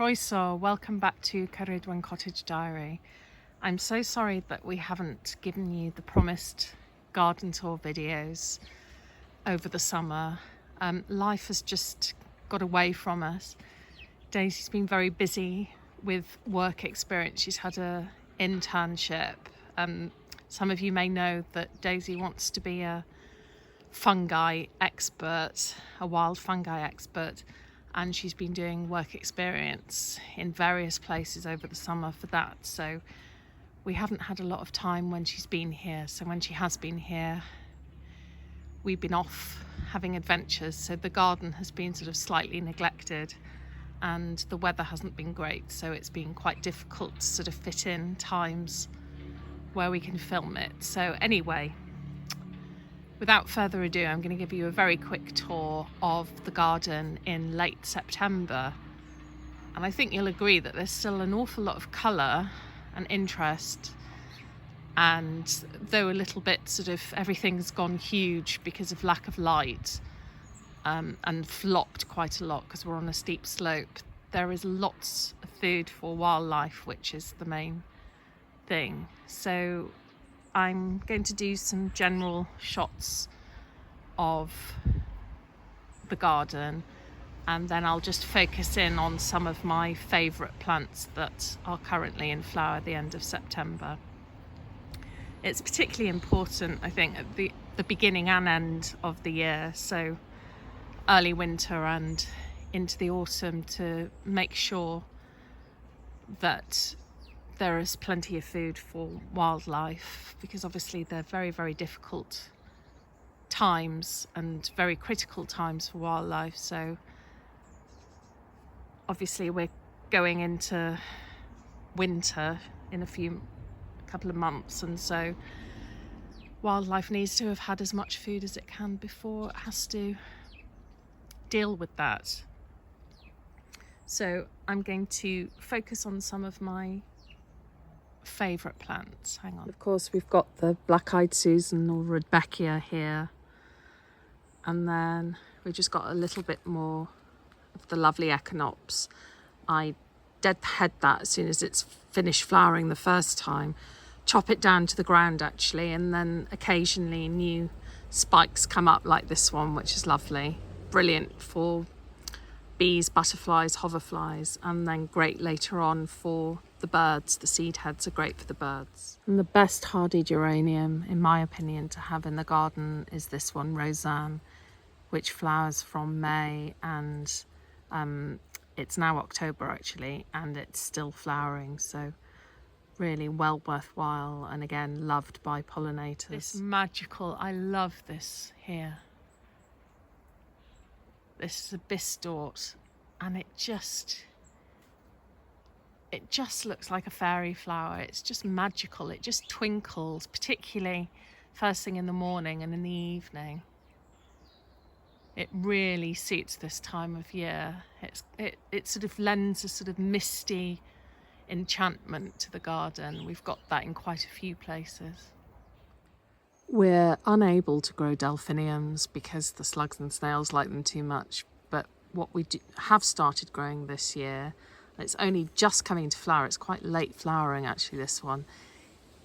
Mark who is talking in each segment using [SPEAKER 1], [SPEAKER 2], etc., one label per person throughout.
[SPEAKER 1] Croeso, welcome back to Cottage Diary. I'm so sorry that we haven't given you the promised garden tour videos over the summer. Life has just got away from us. Daisy's been very busy with work experience. She's had an internship. Some of you may know that Daisy wants to be a fungi expert, a wild fungi expert, and she's been doing work experience in various places over the summer for that. So we haven't had a lot of time when she's been here. So when she has been here, we've been off having adventures. So the garden has been sort of slightly neglected and the weather hasn't been great. So it's been quite difficult to sort of fit in times where we can film it. So anyway, without further ado, I'm going to give you a very quick tour of the garden in late September. And I think you'll agree that there's still an awful lot of colour and interest. And though a little bit sort of everything's gone huge because of lack of light and flopped quite a lot because we're on a steep slope, there is lots of food for wildlife, which is the main thing. So I'm going to do some general shots of the garden, and then I'll just focus in on some of my favourite plants that are currently in flower at the end of September. It's particularly important, I think, at the beginning and end of the year, so early winter and into the autumn, to make sure that there is plenty of food for wildlife, because obviously they're very, very difficult times and very critical times for wildlife. So obviously we're going into winter in a couple of months, and so wildlife needs to have had as much food as it can before it has to deal with that. So I'm going to focus on some of my favourite plants. Hang on. Of course, we've got the black-eyed Susan or Rudbeckia here, and then we've just got a little bit more of the lovely Echinops. I deadhead that as soon as it's finished flowering the first time, chop it down to the ground actually, and then occasionally new spikes come up like this one, which is lovely, brilliant for bees, butterflies, hoverflies, and then great later on for the birds. The seed heads are great for the birds. And the best hardy geranium, in my opinion, to have in the garden is this one, Roseanne, which flowers from May, and it's now October actually, and it's still flowering, so really well worthwhile, and again loved by pollinators. This magical, I love this here. This is a bistort, and it just looks like a fairy flower. It's just magical. It just twinkles, particularly first thing in the morning and in the evening. It really suits this time of year. It sort of lends a sort of misty enchantment to the garden. We've got that in quite a few places. We're unable to grow delphiniums because the slugs and snails like them too much, but what we have started growing this year, it's only just coming to flower, it's quite late flowering actually, this one,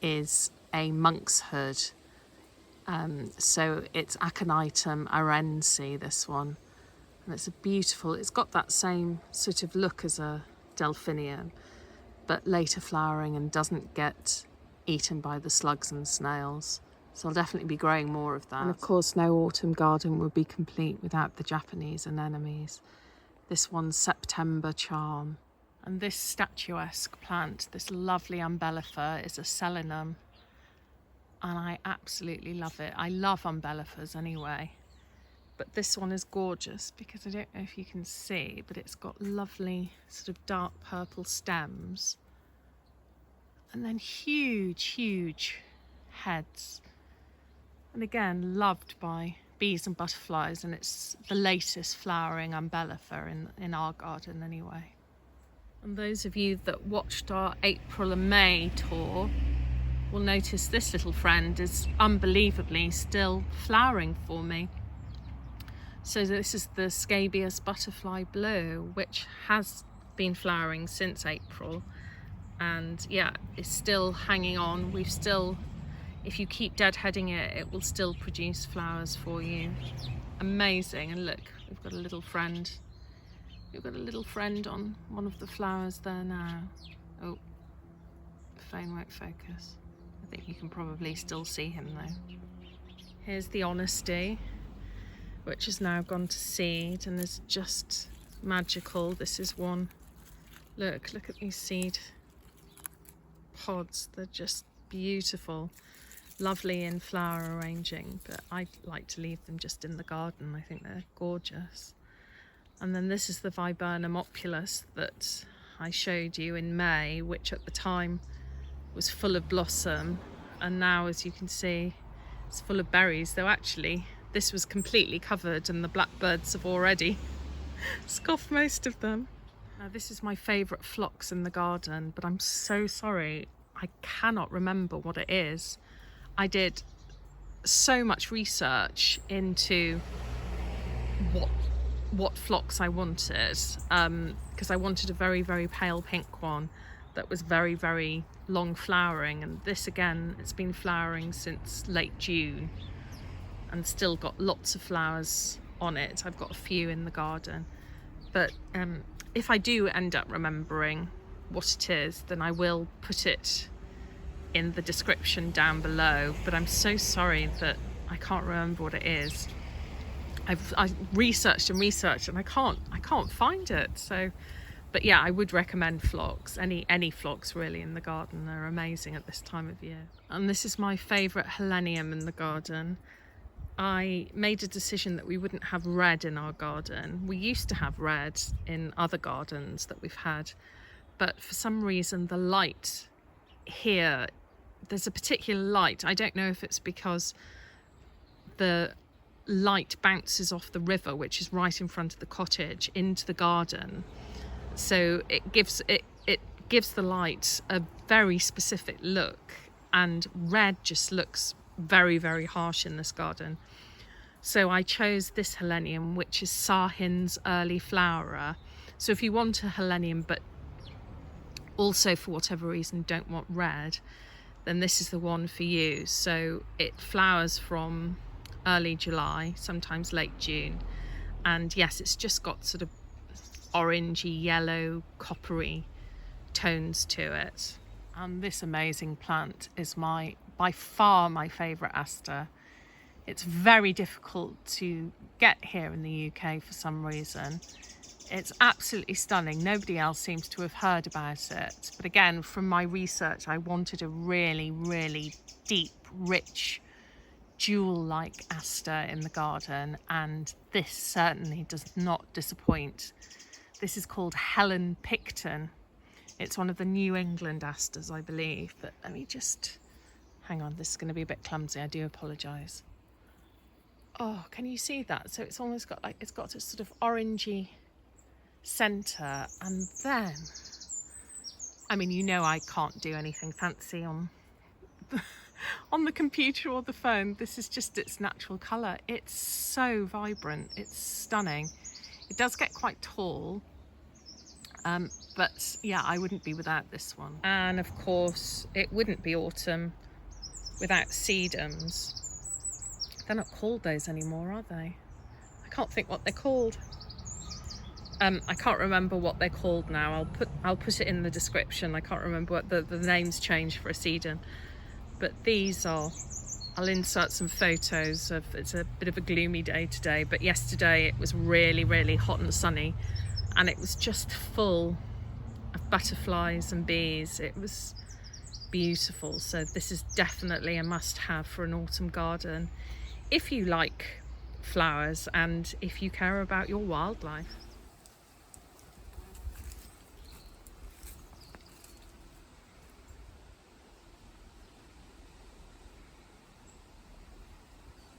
[SPEAKER 1] is a monk's hood. So it's Aconitum arensi, this one, and it's it's got that same sort of look as a delphinium, but later flowering and doesn't get eaten by the slugs and snails. So I'll definitely be growing more of that. And of course, no autumn garden would be complete without the Japanese anemones. This one's September Charm. And this statuesque plant, this lovely umbellifer, is a Selenum. And I absolutely love it. I love umbellifers anyway. But this one is gorgeous because I don't know if you can see, but it's got lovely sort of dark purple stems. And then huge, huge heads. And again, loved by bees and butterflies, and it's the latest flowering umbellifer in our garden anyway. And those of you that watched our April and May tour will notice this little friend is unbelievably still flowering for me. So this is the scabious butterfly blue, which has been flowering since April, and yeah, it's still hanging on. We've still, if you keep deadheading it, it will still produce flowers for you. Amazing. And look, we've got a little friend. We've got a little friend on one of the flowers there now. Oh, the phone won't focus. I think you can probably still see him though. Here's the Honesty, which has now gone to seed and is just magical. This is one. Look at these seed pods. They're just beautiful, lovely in flower arranging, but I like to leave them just in the garden. I think they're gorgeous. And then this is the Viburnum opulus that I showed you in May, which at the time was full of blossom, and now, as you can see, it's full of berries, though actually this was completely covered and the blackbirds have already scoffed most of them. Now, this is my favourite phlox in the garden, but I'm so sorry, I cannot remember what it is. I did so much research into what phlox I wanted, because I wanted a very, very pale pink one that was very, very long flowering, and this again, it's been flowering since late June and still got lots of flowers on it. I've got a few in the garden, but if I do end up remembering what it is, then I will put it in the description down below, but I'm so sorry that I can't remember what it is. I researched and researched and I can't find it. So, but yeah, I would recommend phlox. Any phlox really in the garden. They're amazing at this time of year. And this is my favourite helenium in the garden. I made a decision that we wouldn't have red in our garden. We used to have red in other gardens that we've had, but for some reason the light here, there's a particular light. I don't know if it's because the light bounces off the river, which is right in front of the cottage, into the garden, so it gives the light a very specific look, and red just looks very, very harsh in this garden. So I chose this helenium, which is Sahin's early flowerer. So if you want a helenium but also for whatever reason don't want red, then this is the one for you. So it flowers from early July, sometimes late June, and yes, it's just got sort of orangey, yellow, coppery tones to it. And this amazing plant is by far my favourite aster. It's very difficult to get here in the UK for some reason. It's absolutely stunning. Nobody else seems to have heard about it. But again, from my research, I wanted a really, really deep, rich, jewel-like aster in the garden, and this certainly does not disappoint. This is called Helen Picton. It's one of the New England asters, I believe. But let me just... hang on, this is going to be a bit clumsy. I do apologise. Oh, can you see that? So it's almost got like, it's got a sort of orangey centre, and then, I mean, you know, I can't do anything fancy on on the computer or the phone. This is just its natural colour. It's so vibrant. It's stunning. It does get quite tall, but yeah, I wouldn't be without this one. And of course, it wouldn't be autumn without sedums. They're not called those anymore, are they? I can't think what they're called. I can't remember what they're called now. I'll put it in the description. I can't remember what the names changed for a sedum. But these are, I'll insert some photos of, it's a bit of a gloomy day today, but yesterday it was really, really hot and sunny, and it was just full of butterflies and bees. It was beautiful. So this is definitely a must-have for an autumn garden if you like flowers and if you care about your wildlife.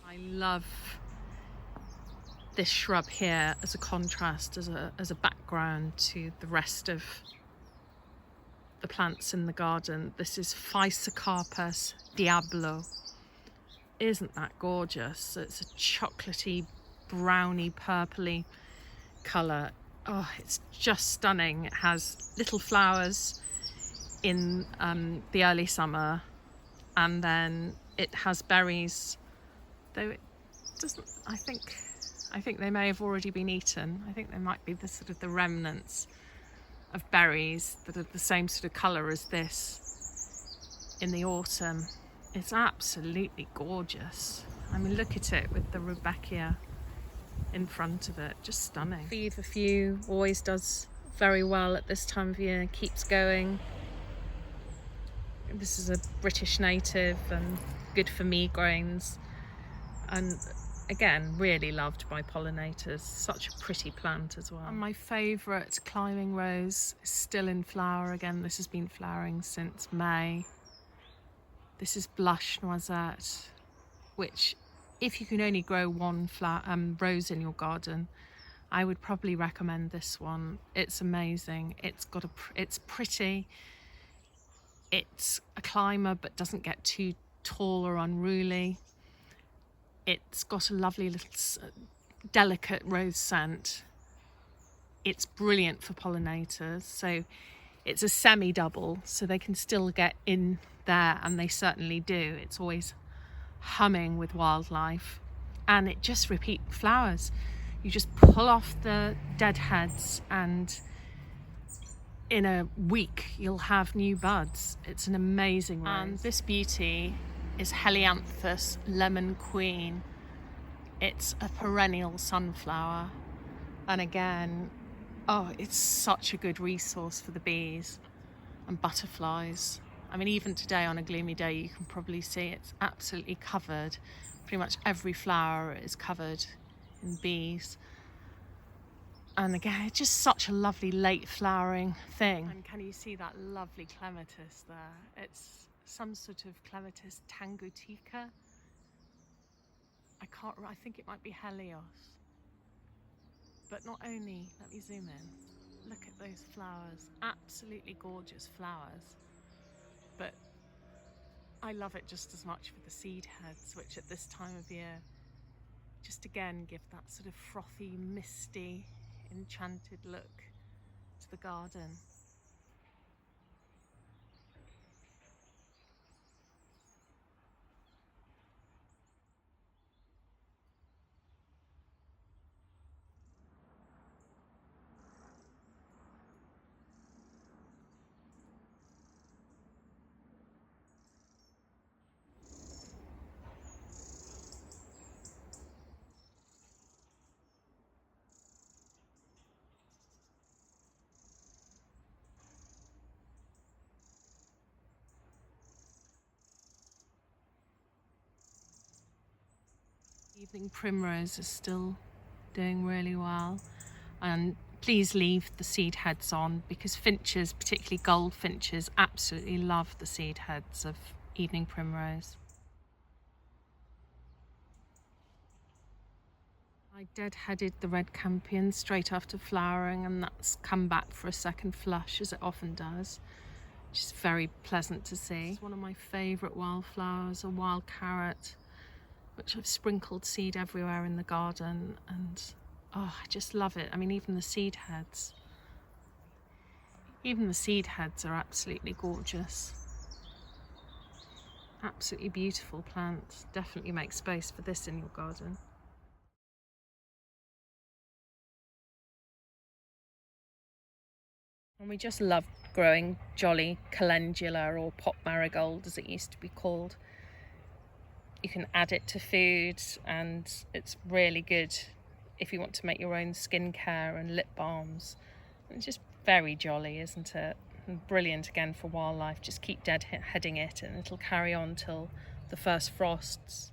[SPEAKER 1] I love this shrub here as a contrast, as a background to the rest of the plants in the garden. This is Physocarpus Diablo. Isn't that gorgeous? It's a chocolatey, browny, purpley colour. Oh, it's just stunning. It has little flowers in the early summer, and then it has berries, though it doesn't, I think they may have already been eaten. I think they might be the sort of the remnants of berries that are the same sort of colour as this in the autumn. It's absolutely gorgeous. I mean, look at it with the rudbeckia in front of it, just stunning. Feed a few always does very well at this time of year, keeps going. This is a British native and good for migraines, and again, really loved by pollinators. Such a pretty plant as well. And my favourite climbing rose is still in flower again. This has been flowering since May. This is blush noisette, which, if you can only grow one rose in your garden, I would probably recommend this one. It's amazing. It's pretty. It's a climber but doesn't get too tall or unruly. It's got a lovely little delicate rose scent. It's brilliant for pollinators. So it's a semi-double, so they can still get in there, and they certainly do. It's always humming with wildlife, and it just repeat flowers. You just pull off the dead heads, and in a week you'll have new buds. It's an amazing rose. And this beauty is Helianthus lemon queen. It's a perennial sunflower, and again, oh, it's such a good resource for the bees and butterflies. I mean, even today on a gloomy day, you can probably see it's absolutely covered. Pretty much every flower is covered in bees. And again, it's just such a lovely late flowering thing. And can you see that lovely clematis there? It's some sort of clematis tangutica. I think it might be Helios. But not only, let me zoom in. Look at those flowers, absolutely gorgeous flowers. But I love it just as much for the seed heads, which at this time of year just again give that sort of frothy, misty, enchanted look to the garden. Evening primrose is still doing really well, and please leave the seed heads on, because finches, particularly goldfinches, absolutely love the seed heads of evening primrose. I deadheaded the red campion straight after flowering, and that's come back for a second flush, as it often does, which is very pleasant to see. It's one of my favourite wildflowers, a wild carrot, which I've sprinkled seed everywhere in the garden, and oh, I just love it. I mean, even the seed heads are absolutely gorgeous. Absolutely beautiful plants. Definitely make space for this in your garden. And we just love growing jolly calendula, or pot marigold as it used to be called. You can add it to food, and it's really good if you want to make your own skincare and lip balms. It's just very jolly, isn't it? And brilliant again for wildlife. Just keep deadheading it and it'll carry on till the first frosts.